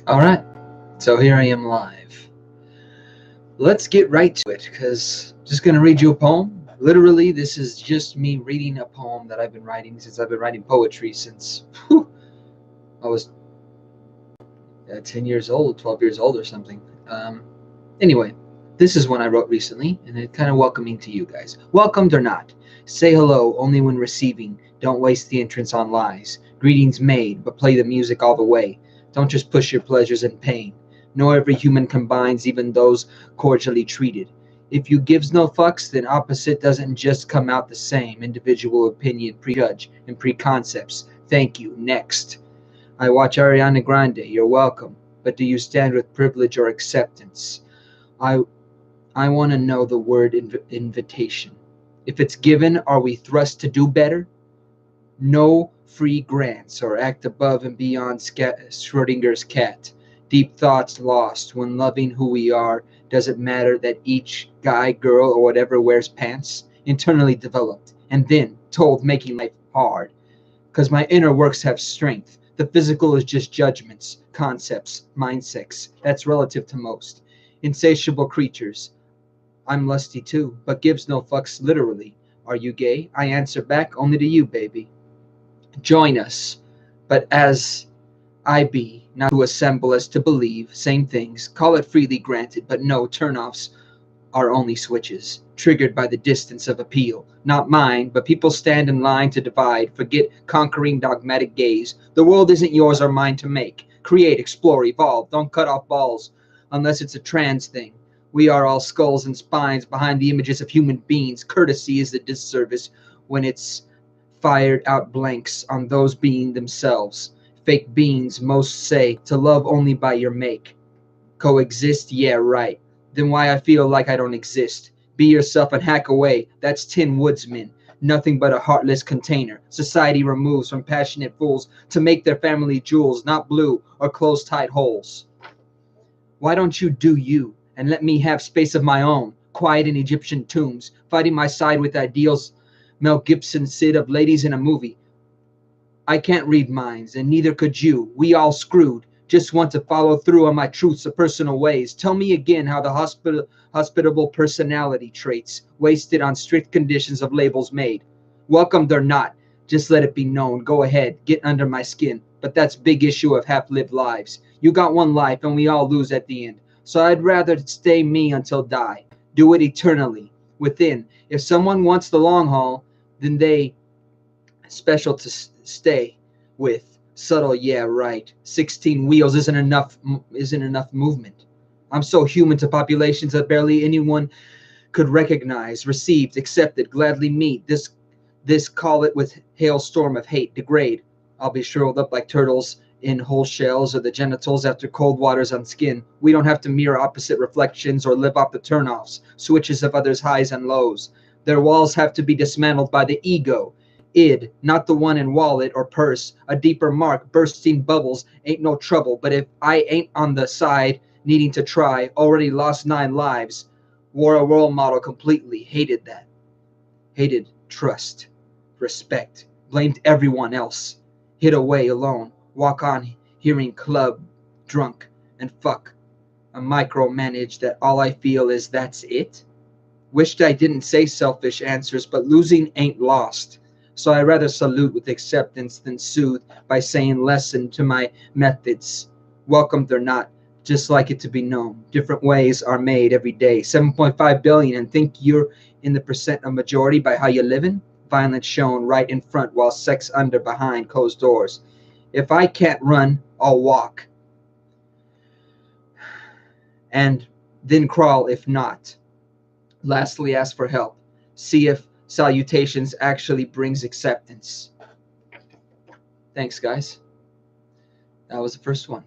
Alright, so here I am live. Let's get right to it, because I'm just going to read you a poem. Literally, this is just me reading a poem that I've been writing since I've been writing poetry since I was 10 years old, 12 years old or something. Anyway, this is one I wrote recently, and it's kind of welcoming to you guys. Welcomed or not, say hello only when receiving. Don't waste the entrance on lies. Greetings made, but play the music all the way. Don't just push your pleasures in pain. Know every human combines, even those cordially treated. If you gives no fucks, then opposite doesn't just come out the same. Individual opinion, prejudge, and preconcepts. Thank you. Next. I watch Ariana Grande. You're welcome. But do you stand with privilege or acceptance? I I want to know the word invitation. If it's given, are we thrust to do better? No free grants or act above and beyond Schrodinger's cat. Deep thoughts lost when loving who we are. Does it matter that each guy, girl, or whatever wears pants? Internally developed and then told making life hard. Because my inner works have strength. The physical is just judgments, concepts, mindsets. That's relative to most. Insatiable creatures. I'm lusty too, but gives no fucks literally. Are you gay? I answer back only to you, baby. Join us, but as I be, not to assemble as to believe, same things, call it freely granted, but no turnoffs are only switches, triggered by the distance of appeal. Not mine, but people stand in line to divide, forget conquering dogmatic gaze. The world isn't yours or mine to make. Create, explore, evolve. Don't cut off balls unless it's a trans thing. We are all skulls and spines behind the images of human beings. Courtesy is a disservice when it's fired out blanks on those being themselves. Fake beings most say to love only by your make. Coexist? Yeah, right. Then why I feel like I don't exist? Be yourself and hack away. That's Tin Woodsman. Nothing but a heartless container. Society removes from passionate fools to make their family jewels, not blue or close tight holes. Why don't you do you and let me have space of my own, quiet in Egyptian tombs, fighting my side with ideals Mel Gibson Sid of ladies in a movie. I can't read minds, and neither could you. We all screwed. Just want to follow through on my truths of personal ways. Tell me again how the hospitable personality traits wasted on strict conditions of labels made. Welcomed or not, just let it be known. Go ahead, get under my skin. But that's big issue of half-lived lives. You got one life, and we all lose at the end. So I'd rather stay me until die. Do it eternally. Within. If someone wants the long haul, then they special to stay with. Subtle, yeah, right. 16 wheels isn't enough movement. I'm so human to populations that barely anyone could recognize, received, accepted, gladly meet. This call it with hailstorm of hate, degrade. I'll be shriveled up like turtles in whole shells or the genitals after cold waters on skin. We don't have to mirror opposite reflections or live off the turnoffs, switches of others' highs and lows. Their walls have to be dismantled by the ego. Id, not the one in wallet or purse. A deeper mark, bursting bubbles, ain't no trouble. But if I ain't on the side, needing to try, already lost 9 lives. Wore a role model completely, hated that. Hated trust, respect, blamed everyone else. Hid away alone, walk on hearing club, drunk, and fuck. A micromanage that all I feel is that's it. Wished I didn't say selfish answers, but losing ain't lost. So I rather salute with acceptance than soothe by saying lesson to my methods. Welcomed or not, just like it to be known. Different ways are made every day. 7.5 billion and think you're in the percent of majority by how you living? Violence shown right in front while sex under behind closed doors. If I can't run, I'll walk. And then crawl if not. Lastly, ask for help. See if salutations actually brings acceptance. Thanks, guys. That was the first one.